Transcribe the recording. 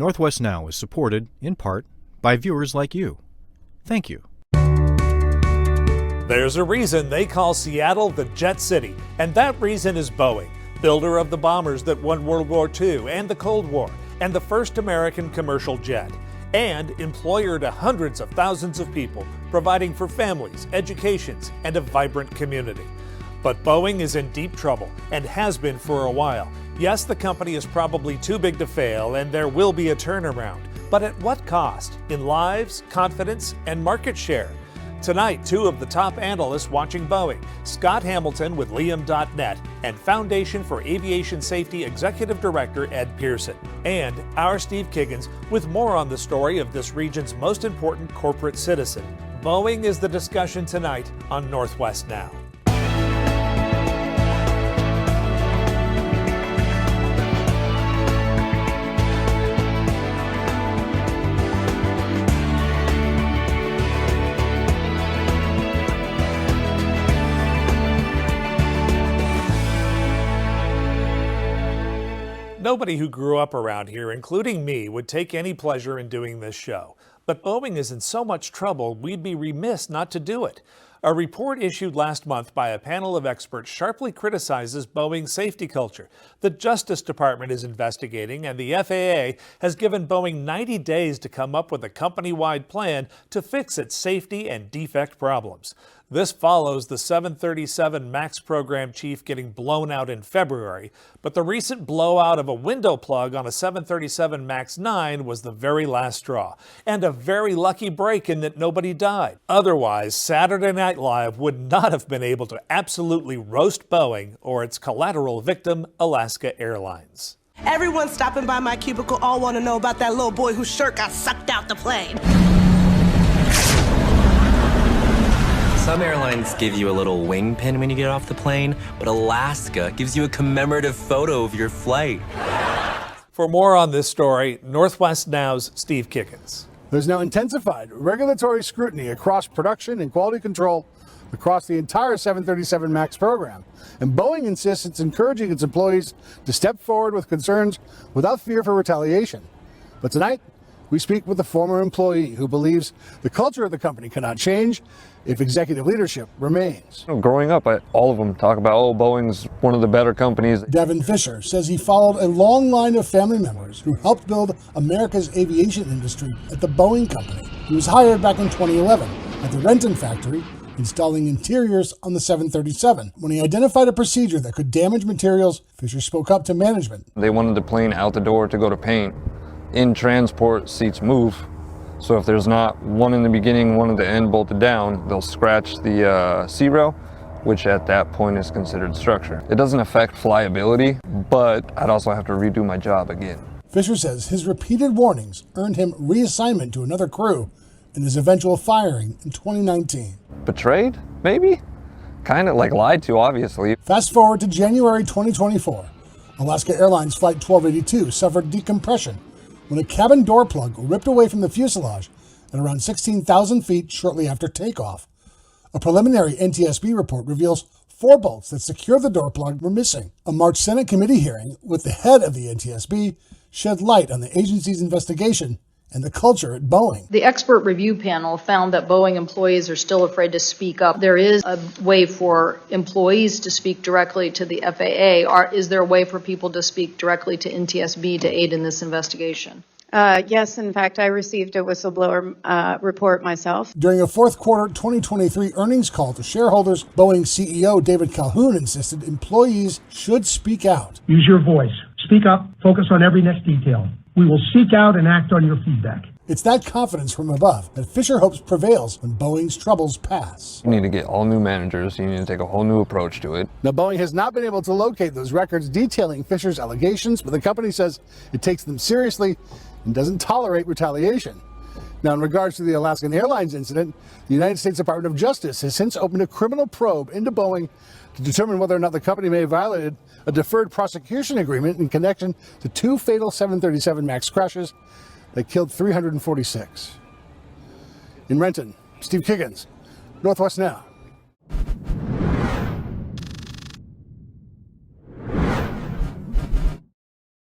Northwest Now is supported, in part, by viewers like you. Thank you. There's a reason they call Seattle the Jet City, and that reason is Boeing, builder of the bombers that won World War II and the Cold War, and the first American commercial jet, and employer to hundreds of thousands of people, providing for families, educations, and a vibrant community. But Boeing is in deep trouble, and has been for a while. Yes, the company is probably too big to fail, and there will be a turnaround. But at what cost? In lives, confidence, and market share? Tonight, two of the top analysts watching Boeing, Scott Hamilton with Liam.net and Foundation for Aviation Safety Executive Director Ed Pearson, and our Steve Kiggins with more on the story of this region's most important corporate citizen. Boeing is the discussion tonight on Northwest Now. Nobody who grew up around here, including me, would take any pleasure in doing this show. But Boeing is in so much trouble, we'd be remiss not to do it. A report issued last month by a panel of experts sharply criticizes Boeing's safety culture. The Justice Department is investigating, and the FAA has given Boeing 90 days to come up with a company-wide plan to fix its safety and defect problems. This follows the 737 MAX program chief getting blown out in February, but the recent blowout of a window plug on a 737 MAX 9 was the very last straw, and a very lucky break in that nobody died. Otherwise, Saturday Night Live would not have been able to absolutely roast Boeing or its collateral victim, Alaska Airlines. Everyone stopping by my cubicle all want to know about that little boy whose shirt got sucked out the plane. Some airlines give you a little wing pin when you get off the plane, but Alaska gives you a commemorative photo of your flight. For more on this story, Northwest Now's Steve Kiggins. There's now intensified regulatory scrutiny across production and quality control across the entire 737 MAX program. And Boeing insists it's encouraging its employees to step forward with concerns without fear for retaliation. But tonight, we speak with a former employee who believes the culture of the company cannot change if executive leadership remains. Growing up, all of them talk about, Boeing's one of the better companies. Devin Fisher says he followed a long line of family members who helped build America's aviation industry at the Boeing company. He was hired back in 2011 at the Renton factory, installing interiors on the 737. When he identified a procedure that could damage materials, Fisher spoke up to management. They wanted the plane out the door to go to paint. In transport, seats move. So if there's not one in the beginning, one at the end bolted down, they'll scratch the C-rail, which at that point is considered structure. It doesn't affect flyability, but I'd also have to redo my job again. Fisher says his repeated warnings earned him reassignment to another crew and his eventual firing in 2019. Betrayed? Maybe? Kind of like lied to, obviously. Fast forward to January 2024. Alaska Airlines Flight 1282 suffered decompression when a cabin door plug ripped away from the fuselage at around 16,000 feet shortly after takeoff. A preliminary NTSB report reveals 4 bolts that secure the door plug were missing. A March Senate committee hearing with the head of the NTSB shed light on the agency's investigation and the culture at Boeing. The expert review panel found that Boeing employees are still afraid to speak up. There is a way for employees to speak directly to the FAA. Is there a way for people to speak directly to NTSB to aid in this investigation? Yes, in fact, I received a whistleblower report myself. During a fourth quarter 2023 earnings call to shareholders, Boeing CEO David Calhoun insisted employees should speak out. Use your voice. Speak up. Focus on every next detail. We will seek out and act on your feedback. It's that confidence from above that Fisher hopes prevails when Boeing's troubles pass. You need to get all new managers. You need to take a whole new approach to it. Now, Boeing has not been able to locate those records detailing Fisher's allegations, but the company says it takes them seriously and doesn't tolerate retaliation. Now, in regards to the Alaskan Airlines incident, the United States Department of Justice has since opened a criminal probe into Boeing to determine whether or not the company may have violated a deferred prosecution agreement in connection to 2 fatal 737 MAX crashes that killed 346. In Renton, Steve Kiggins, Northwest Now.